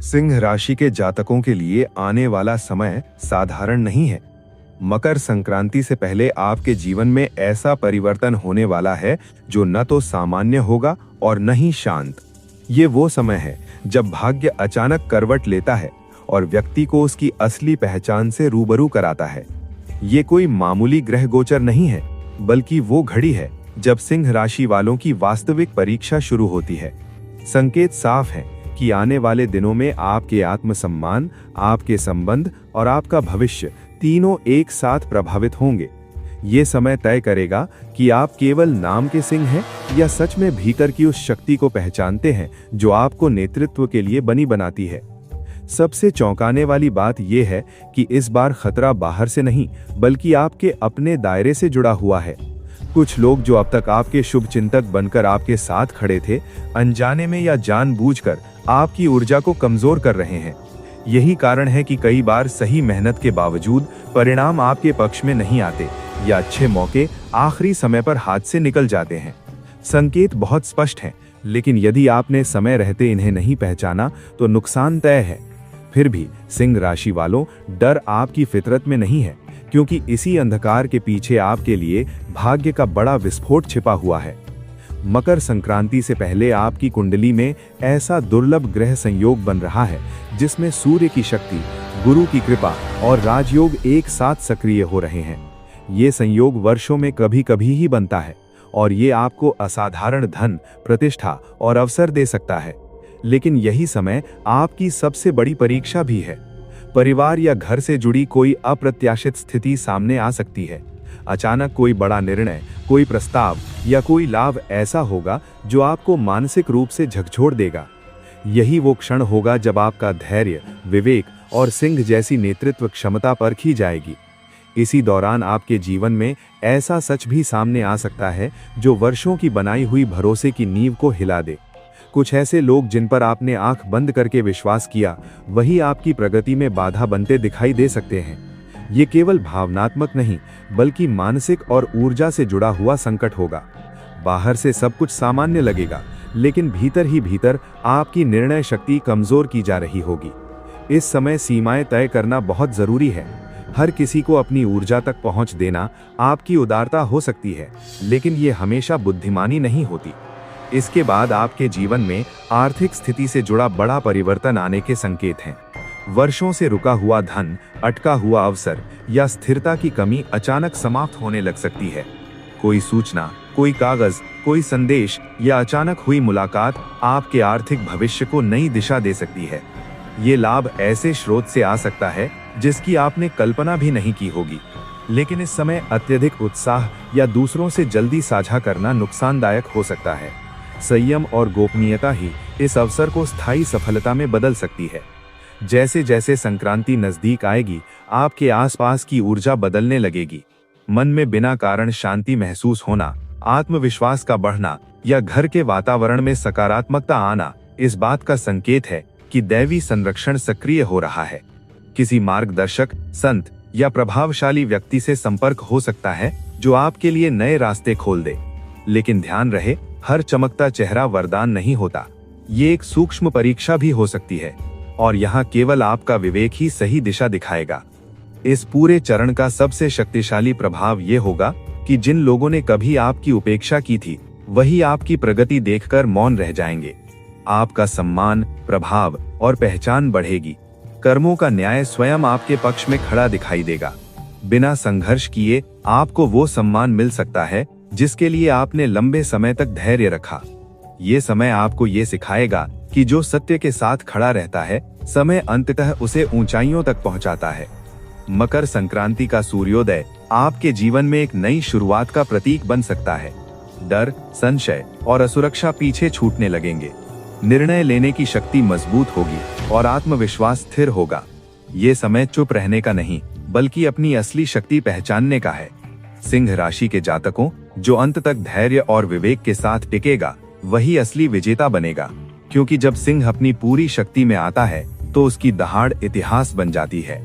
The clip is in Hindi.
सिंह राशि के जातकों के लिए आने वाला समय साधारण नहीं है। मकर संक्रांति से पहले आपके जीवन में ऐसा परिवर्तन होने वाला है जो न तो सामान्य होगा और न ही शांत। ये वो समय है जब भाग्य अचानक करवट लेता है और व्यक्ति को उसकी असली पहचान से रूबरू कराता है। ये कोई मामूली ग्रह गोचर नहीं है, बल्कि वो घड़ी है जब सिंह राशि वालों की वास्तविक परीक्षा शुरू होती है। संकेत साफ है कि आने वाले दिनों में आपके आत्मसम्मान, आपके संबंध और आपका भविष्य तीनों एक साथ प्रभावित होंगे। ये समय तय करेगा कि आप केवल नाम के सिंह हैं या सच में भीतर की उस शक्ति को पहचानते हैं जो आपको नेतृत्व के लिए बनी बनाती है। सबसे चौंकाने वाली बात यह है कि इस बार खतरा बाहर से नहीं, बल्कि आपके अपने दायरे से जुड़ा हुआ है। कुछ लोग जो अब तक आपके शुभ चिंतक बनकर आपके साथ खड़े थे, अनजाने में या जानबूझकर आपकी ऊर्जा को कमजोर कर रहे हैं। यही कारण है कि कई बार सही मेहनत के बावजूद परिणाम आपके पक्ष में नहीं आते या अच्छे मौके आखिरी समय पर हाथ से निकल जाते हैं। संकेत बहुत स्पष्ट हैं, लेकिन यदि आपने समय रहते इन्हें नहीं पहचाना तो नुकसान तय है। फिर भी सिंह राशि वालों, डर आपकी फितरत में नहीं है, क्योंकि इसी अंधकार के पीछे आपके लिए भाग्य का बड़ा विस्फोट छिपा हुआ है। मकर संक्रांति से पहले आपकी कुंडली में ऐसा दुर्लभ ग्रह संयोग बन रहा है जिसमें सूर्य की शक्ति, गुरु की कृपा और राजयोग एक साथ सक्रिय हो रहे हैं। ये संयोग वर्षों में कभी कभी ही बनता है और ये आपको असाधारण धन, प्रतिष्ठा और अवसर दे सकता है। लेकिन यही समय आपकी सबसे बड़ी परीक्षा भी है। परिवार या घर से जुड़ी कोई अप्रत्याशित स्थिति सामने आ सकती है। अचानक कोई बड़ा निर्णय, कोई प्रस्ताव या कोई लाभ ऐसा होगा जो आपको मानसिक रूप से झकझोर देगा। यही वो क्षण होगा जब आपका धैर्य, विवेक और सिंह जैसी नेतृत्व क्षमता परखी जाएगी। इसी दौरान आपके जीवन में ऐसा सच भी सामने आ सकता है जो वर्षों की बनाई हुई भरोसे की नींव को हिला दे। कुछ ऐसे लोग जिन पर आपने आंख बंद करके विश्वास किया, वही आपकी प्रगति में बाधा बनते दिखाई दे सकते हैं। ये केवल भावनात्मक नहीं, बल्कि मानसिक और ऊर्जा से जुड़ा हुआ संकट होगा। बाहर से सब कुछ सामान्य लगेगा, लेकिन भीतर ही भीतर आपकी निर्णय शक्ति कमजोर की जा रही होगी। इस समय सीमाएं तय करना बहुत जरूरी है। हर किसी को अपनी ऊर्जा तक पहुंच देना आपकी उदारता हो सकती है, लेकिन ये हमेशा बुद्धिमानी नहीं होती। इसके बाद आपके जीवन में आर्थिक स्थिति से जुड़ा बड़ा परिवर्तन आने के संकेत हैं। वर्षों से रुका हुआ धन, अटका हुआ अवसर या स्थिरता की कमी अचानक समाप्त होने लग सकती है। कोई सूचना, कोई कागज, कोई संदेश या अचानक हुई मुलाकात आपके आर्थिक भविष्य को नई दिशा दे सकती है। ये लाभ ऐसे स्रोत से आ सकता है जिसकी आपने कल्पना भी नहीं की होगी, लेकिन इस समय अत्यधिक उत्साह या दूसरों से जल्दी साझा करना नुकसानदायक हो सकता है। संयम और गोपनीयता ही इस अवसर को स्थायी सफलता में बदल सकती है। जैसे जैसे संक्रांति नजदीक आएगी, आपके आसपास की ऊर्जा बदलने लगेगी। मन में बिना कारण शांति महसूस होना, आत्मविश्वास का बढ़ना या घर के वातावरण में सकारात्मकता आना इस बात का संकेत है कि दैवी संरक्षण सक्रिय हो रहा है। किसी मार्गदर्शक, संत या प्रभावशाली व्यक्ति से संपर्क हो सकता है जो आपके लिए नए रास्ते खोल दे। लेकिन ध्यान रहे, हर चमकता चेहरा वरदान नहीं होता। ये एक सूक्ष्म परीक्षा भी हो सकती है और यहाँ केवल आपका विवेक ही सही दिशा दिखाएगा। इस पूरे चरण का सबसे शक्तिशाली प्रभाव ये होगा कि जिन लोगों ने कभी आपकी उपेक्षा की थी, वही आपकी प्रगति देखकर मौन रह जाएंगे। आपका सम्मान, प्रभाव और पहचान बढ़ेगी। कर्मों का न्याय स्वयं आपके पक्ष में खड़ा दिखाई देगा। बिना संघर्ष किए आपको वो सम्मान मिल सकता है जिसके लिए आपने लंबे समय तक धैर्य रखा। ये समय आपको ये सिखाएगा कि जो सत्य के साथ खड़ा रहता है, समय अंततः उसे ऊंचाइयों तक पहुंचाता है। मकर संक्रांति का सूर्योदय आपके जीवन में एक नई शुरुआत का प्रतीक बन सकता है। डर, संशय और असुरक्षा पीछे छूटने लगेंगे। निर्णय लेने की शक्ति मजबूत होगी और आत्मविश्वास स्थिर होगा। ये समय चुप रहने का नहीं, बल्कि अपनी असली शक्ति पहचानने का है। सिंह राशि के जातकों, जो अंत तक धैर्य और विवेक के साथ टिकेगा, वही असली विजेता बनेगा। क्योंकि जब सिंह अपनी पूरी शक्ति में आता है तो उसकी दहाड़ इतिहास बन जाती है।